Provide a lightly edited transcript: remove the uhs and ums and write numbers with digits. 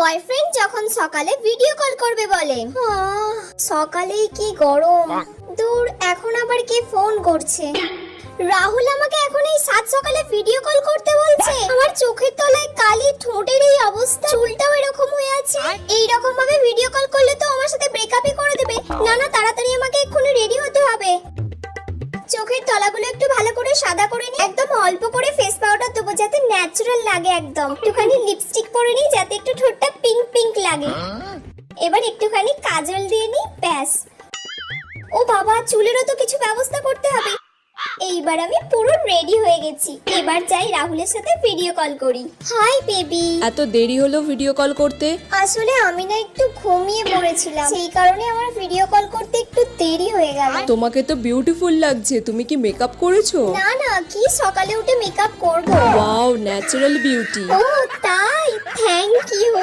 Boyfriend যখন সকালে video call করবে বলে, সকালেই কি গরম, দূর এখন আবার কে ফোন করছে। রাহুল আমাকে এখন এই সাত সকালে ভিডিও কল করতে বলছে। আমার চোখের তলায় কালি, ঠোঁটের এই অবস্থা, চুলটাও এরকম হয়ে আছে। এই রকম ভাবে ভিডিও কল করলে তো আমার সাথে ব্রেকআপই করে দেবে। না না, তাড়াতাড়ি আমাকে এক্ষুনি রেডি হতে হবে। চোখের তলাগুলো একটু ভালো করে সাদা করে নি, একদম অল্প করে ফেস পাউডার দেবো যাতে ন্যাচারাল লাগে, একদম একটুখানি লিপস্টিক পরে নি যাতে একটু ঠোঁটটা পিঙ্ক পিঙ্ক লাগে। এবার একটুখানি কাজল দিয়ে নি, ব্যাস। ও বাবা, চুলেরও তো কিছু ব্যবস্থা করতে হবে। এইবার আমি পুরো রেডি হয়ে গেছি। এবার যাই রাহুলের সাথে ভিডিও কল করি। Hi baby. এত দেরি হলো ভিডিও কল করতে? আসলে আমি না একটু ঘুমিয়ে পড়েছিলাম, সেই কারণে আমার ভিডিও কল করতে একটু দেরি হয়ে গেল। তোমাকে তো বিউটিফুল লাগছে, তুমি কি মেকআপ করেছো? না না, কি সকালে উঠে মেকআপ করব? Wow, natural beauty. ও তাই, থ্যাংক ইউ।